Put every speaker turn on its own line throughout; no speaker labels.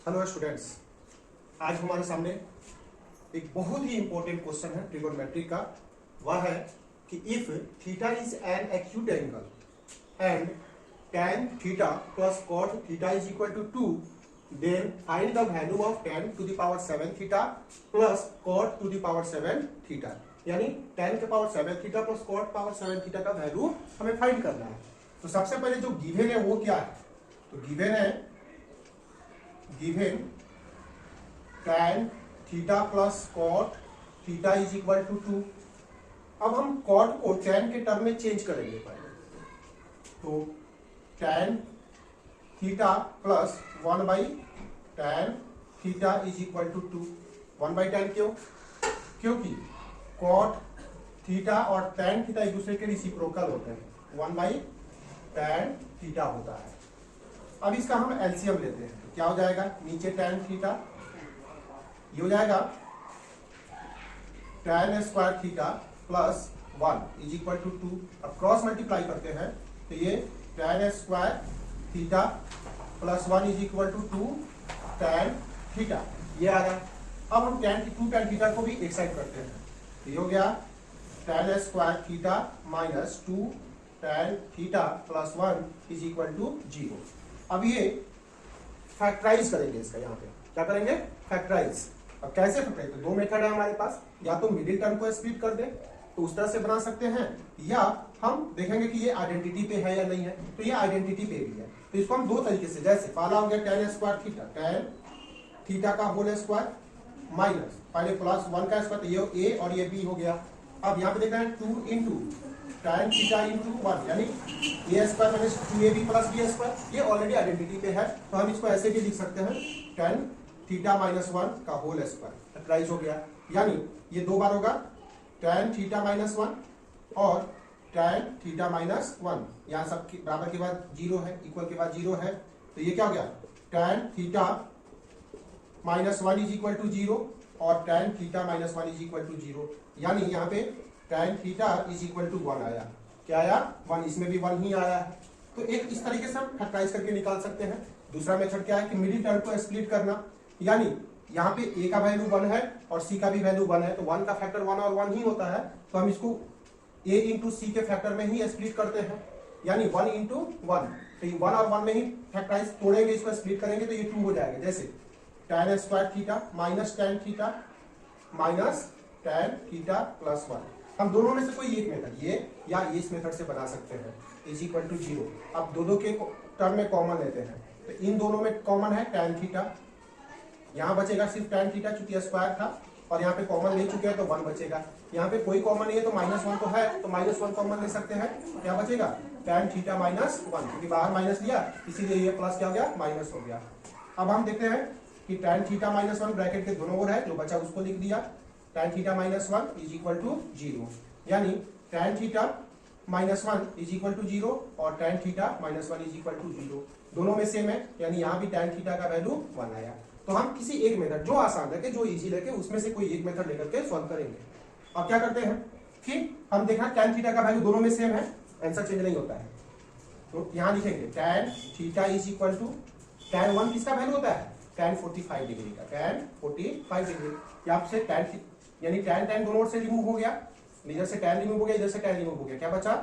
Hello students, आज हमारे सामने एक बहुत ही इंपॉर्टेंट क्वेश्चन है ट्रिगोनोमेट्री का। वह है कि if theta is an acute angle and tan theta plus cot theta is equal to 2, then find the value of tan to the power 7 theta plus cot to the power 7 theta. यानी tan के power 7 theta plus cot power 7 theta का value हमें find करना है। तो सबसे पहले जो गिवन है वो क्या है? तो गिवन है given tan theta plus cot theta is equal to 2। अब हम cot को tan के टर्म में चेंज करेंगे पहले। तो tan theta plus 1 by tan theta is equal to 2। 1 by tan क्यों? क्योंकि cot थीटा और tan थीटा एक दूसरे के रेसिप्रोकल होते हैं। 1 बाई tan थीटा होता है। अब इसका हम एलसीएम लेते हैं तो क्या हो जाएगा? नीचे tan थीटा, ये हो जाएगा tan square theta plus 1 is equal to 2। अब क्रॉस मल्टीप्लाई करते हैं तो ये tan square theta plus 1 is equal to 2 tan theta, ये आ रहा। अब हम tan थीटा को भी एक साइड करते हैं तो ये हो गया tan square theta minus 2 tan theta plus 1 is equal to 0। अब ये फैक्टराइज करेंगे इसका, यहाँ पे क्या करेंगे? फैक्टराइज। अब कैसे फैक्टराइज? तो दो मेथड है हमारे पास, या तो मिडिल टर्म को स्प्लिट कर दे तो उस तरह से बना सकते हैं, या हम देखेंगे कि ये आइडेंटिटी पे है या नहीं है। तो ये आइडेंटिटी पे भी है तो इसको हम दो तरीके से, जैसे पहला हो गया tan square theta, tan theta का होल स्क्वायर माइनस पहले प्लस 1 का स्क्वायर, तो ये a और ये b हो गया। अब यहाँ पे देखना है 2 इंटू tan थीटा इंटू 1 यानी a square minus 2ab plus b square. ये ऑलरेडी आइडेंटिटी पे है तो हम इसको ऐसे भी लिख सकते हैं tan थीटा माइनस 1 का होल स्क्वायर। फैक्टराइज हो गया, यानी ये दो बार होगा tan थीटा माइनस 1 और tan थीटा माइनस 1। यहाँ सब बराबर के बाद 0 है, इक्वल के बाद 0 है, तो ये क्या हो गया? tan theta minus 1 is equal to 0 और tan theta minus 1 is equal to 0। यानी यहाँ पे tan theta is equal to 1 आया। क्या आया? 1। इसमें भी 1 ही आया है। तो एक इस तरीके से हम फैक्टराइज करके निकाल सकते हैं। दूसरा मेथड क्या है कि मिडिल टर्म को स्प्लिट करना, यानी यहाँ पे a का वैल्यू 1 है और c का भी वैल्यू 1 है, तो 1 का फैक्टर 1 और 1 ही होता है, तो हम इसको a इंटू सी के फैक्टर में ही स्प्लिट करते हैं, यानी 1 इंटू 1। तो 1 और 1 में ही फैक्टराइज तोड़ेंगे, इसको स्प्लिट करेंगे तो ये 2 हो जाएगा। जैसे tan square theta minus tan theta minus tan theta plus 1। हम दोनों में से कोई एक मेथड, ये या इस मेथड से बना सकते हैं, इज इक्वल टू 0। अब दो के टर्म में कॉमन लेते हैं तो इन दोनों में कॉमन है tan थीटा, यहाँ बचेगा सिर्फ tan थीटा चूंकि स्क्वायर था, और यहाँ पे कॉमन ले चुके हैं तो 1 बचेगा। यहाँ पे कोई कॉमन नहीं है तो -1 तो है, तो -1 कॉमन ले सकते हैं। क्या बचेगा? tan थीटा माइनस 1, क्योंकि बाहर माइनस लिया इसीलिए ये प्लस क्या हो गया? माइनस हो गया। अब हम देखते हैं कि tan थीटा माइनस 1 ब्रैकेट के दोनों ओर है, जो बचा उसको लिख दिया। tan theta minus 1 is equal to 0, यानी tan theta minus 1 is equal to 0 और tan theta minus 1 is equal to 0। दोनों में सेम है, यानी यहाँ भी tan थीटा का वैल्यू 1 आया। तो हम किसी एक मेथड, जो आसान लगे, जो इजी लगे, उसमें से कोई एक मेथड लेकर के सॉल्व करेंगे। अब क्या करते हैं, फिर हम देखा tan थीटा का वैल्यू दोनों में सेम है, आंसर चेंज नहीं होता है, तो यहाँ लिखेंगे tan theta is equal to tan 1 किसका वैल्यू होता है? tan 45 डिग्री का, tan 45 डिग्री। यहाँ से tan यानी tan दोनों ओर से रिमूव हो गया, इधर से tan रिमूव हो गया, इधर से tan रिमूव हो गया, क्या बचा?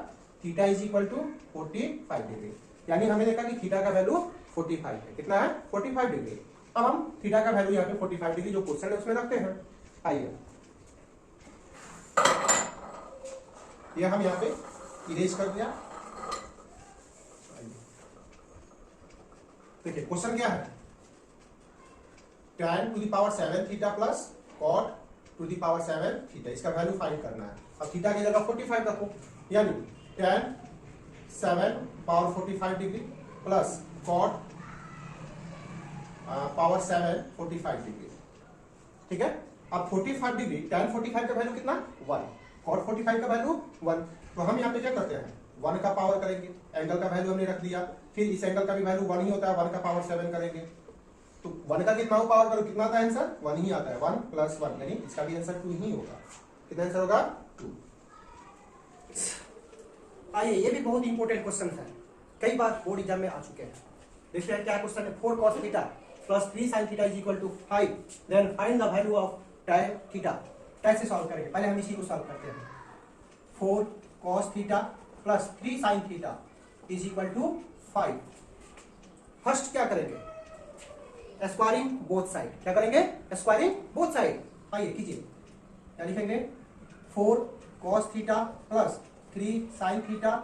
Theta is equal to 45 degree. यानी हमें देखा कि थीटा का वैल्यू 45 है। कितना है? 45 डिग्री। अब हम थीटा का वैल्यू यहाँ पे 45 डिग्री जो क्वेश्चन है उसमें रखते हैं। आइए, ये हम यहाँ पे इरेज कर दिया। देखिए क्वेश्चन क्या है? tan to the power 7 theta plus cot to the power 7 theta, इसका वैल्यू फाइंड करना है। अब थीटा की जगह 45 रखो, यानी tan 7 power 45 degree plus cot power 7 45 degree. ठीक है। अब 45 डिग्री, tan 45 का वैल्यू कितना? 1, cot 45 का वैल्यू 1। तो हम यहाँ पे क्या करते हैं? 1 का पावर करेंगे, एंगल का वैल्यू हमने रख दिया, फिर इस एंगल का भी वैल्यू 1 ही होता है, 1 का पावर 7 करेंगे तो 1 का कितना पावर करो, कितना आता है आंसर? 1 ही आता है, 1 प्लस 1, यानी इसका भी आंसर 2 ही होगा। कितना आंसर होगा? 2।
आइए, ये भी बहुत इंपॉर्टेंट क्वेश्चन है, कई बार बोर्ड एग्जाम में आ चुके हैं। देखिए क्या क्वेश्चन है, 4 cos theta plus 3 sine theta is equal to 5, then find the value of tan theta. कैसे सॉल्व करेंगे, पहले हम इसी को सॉल्व करते हैं। 4 cos theta plus 3 sine theta is equal to 5। First क्या करेंगे, स्क्वायरिंग बोथ साइड। क्या करेंगे, स्क्वायरिंग बोथ साइड। आइए कीजिए, क्या लिखेंगे, 4 cos theta plus 3 sine theta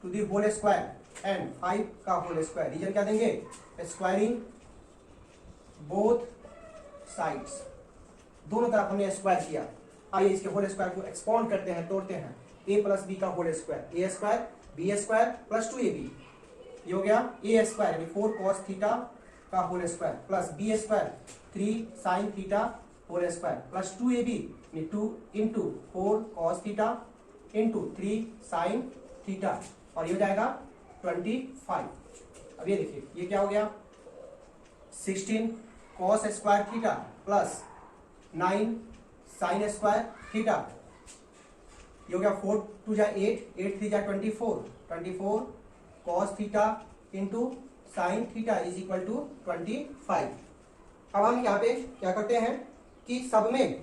to the whole square and 5 का होल स्क्वायर। रीजन क्या देंगे, स्क्वायरिंग बोथ साइड्स। दोनों तरफ हमने स्क्वायर किया। आइए इसके होल स्क्वायर को एक्सपांड करते हैं, तोड़ते हैं। a प्लस बी का whole square, A square B square plus 2ab, ये हो गया ए स्क्वायर यानी 4 cos थीटा का whole square plus B square 3 sine theta whole square plus 2ab 2 into 4 cos theta into 3 sine theta, और ये हो जाएगा 25। अब ये देखिए, ये क्या हो गया, 16 cos square theta plus 9 sign square theta, ये हो गया 4 2 जा 8, 8 3 जा 24, 24 cos theta into sine theta is equal to 25। अब हम यहाँ पे क्या करते हैं कि सब में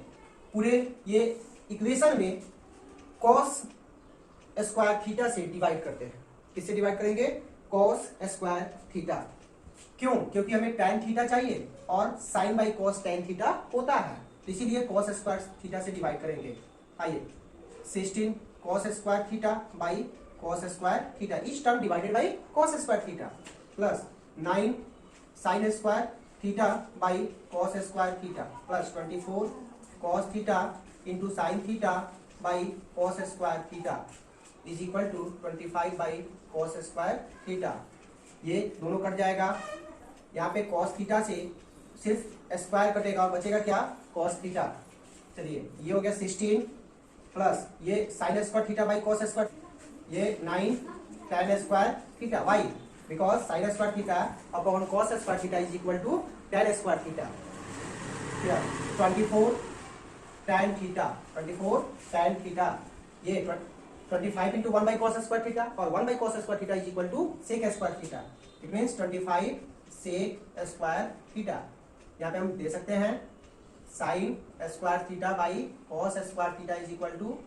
पूरे ये इक्वेशन में cos स्क्वायर थीटा से डिवाइड करते हैं। किससे डिवाइड करेंगे, cos स्क्वायर थीटा। क्यों, क्योंकि हमें tan थीटा चाहिए और sin by cos tan theta होता है, इसीलिए cos स्क्वायर थीटा से डिवाइड करेंगे। आइए 16 cos square theta by cos square theta, each term divided by cos square theta, plus 9 sin square theta by cos square theta plus 24 cos theta into sine theta by cos square theta is equal to 25 by cos square theta. ये दोनों cut जाएगा, यहाँ पे cos theta से सिर्फ square कटेगा और बचेगा क्या, cos थीटा। चलिए ये हो गया 16 प्लस ये sine square theta by cos square, ये 9 tan square theta. Why, because sine square theta upon cos square theta is equal to tan square theta. 24 tan theta, 24 tan theta, ये 25 into 1 by cos square theta, और 1 by cos square theta is equal to sec square theta. It means 25 sec square theta. यहाँ पे हम दे सकते हैं sine square theta by cos square theta is equal to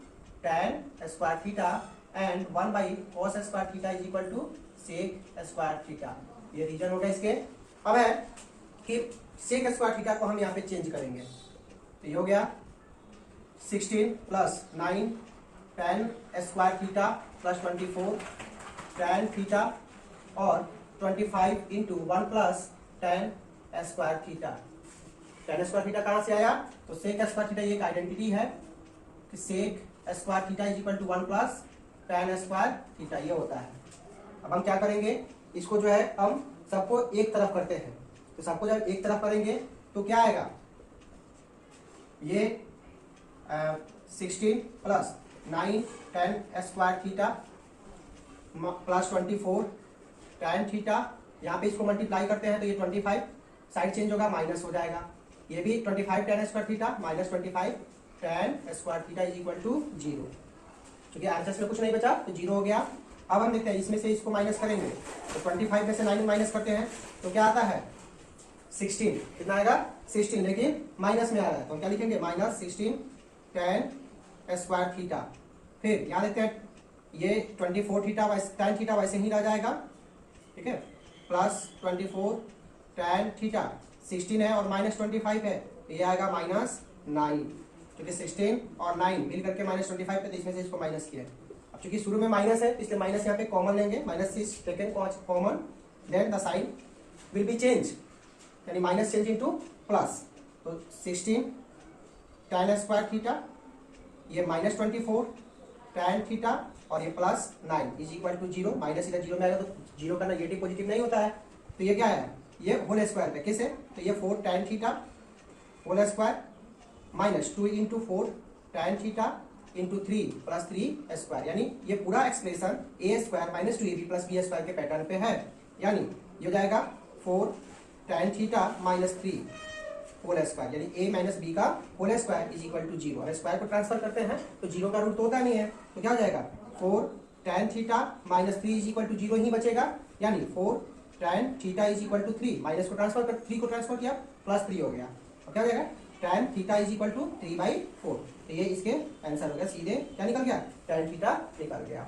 tan square theta and 1 by cos square theta is equal to sec square theta. ये reason हो गया इसके। अब है कि sec स्क्वायर थीटा को हम यहाँ पे चेंज करेंगे, तो ये हो गया 16 plus 9 tan square theta plus 24 tan theta और 25 into 1 plus tan square theta. tan square theta कहाँ से आया, तो sec स्क्वायर थीटा ये एक आइडेंटिटी है कि sec square theta is equal to 1 plus tan square theta, ये होता है। अब हम क्या करेंगे, इसको जो है हम सबको एक तरफ करते हैं, तो सबको जब एक तरफ करेंगे तो क्या आएगा, ये 16 plus 9 tan square theta plus 24 tan theta, यहाँ पे इसको मल्टीप्लाई करते हैं तो ये 25 साइड चेंज होगा, माइनस हो जाएगा। ये भी 25 tan square theta minus 25 tan square theta is equal to 0। क्योंकि आंसर में कुछ नहीं बचा तो 0 हो गया। अब हम देखते हैं इसमें से इसको माइनस करेंगे, तो 25 में से 9 माइनस करते हैं तो क्या आता है 16, कितना आएगा 16, लेकिन माइनस में आ रहा है तो हम क्या लिखेंगे, माइनस 16 tan स्क्वायर थीटा। फिर यहाँ देखते हैं ये 24 थीटा tan थीटा वैसे ही रह जाएगा, ठीक है, प्लस 24 tan थीटा 16 है और माइनस 25 है तो ये आएगा माइनस 9, क्योंकि 16 और 9 मिल करके माइनस 25 पे, तो इसमें से इसको माइनस किया। अब चूंकि शुरू में माइनस है इसलिए माइनस यहाँ पे कॉमन लेंगे, minus is taken common, then the sign will be change, यानी माइनस चेंज इनटू प्लस। तो 16 tan स्क्वायर थीटा, ये माइनस 24 tan थीटा और ये plus 9 is equal to 0। Minus इधर 0 में आएगा तो 0 का नेगेटिव पॉजिटिव नहीं होता है, तो ये क्या है, ये होल स्क्वायर पे किस है, तो ये 4 tan theta whole square minus 2 into 4 tan theta into 3 plus 3 square, यानी ये पूरा expression A square minus 2ab plus B square के पैटर्न पे है। यानी ये हो जाएगा 4 tan theta minus 3 whole square, यानी a माइनस बी का whole square is equal to 0। और स्क्वायर को ट्रांसफर करते हैं तो 0 का रूट तो होता नहीं है, तो क्या हो जाएगा 4 tan theta minus 3 is equal to 0 ही बचेगा, यानी 4 tan theta is equal to 3, minus को ट्रांसफर कर 3 को ट्रांसफर किया प्लस 3 हो गया, और क्या हो जाएगा tan theta is equal to 3/4। तो ये इसके आंसर हो गया, सीधे क्या निकल गया tan थीटा निकल गया।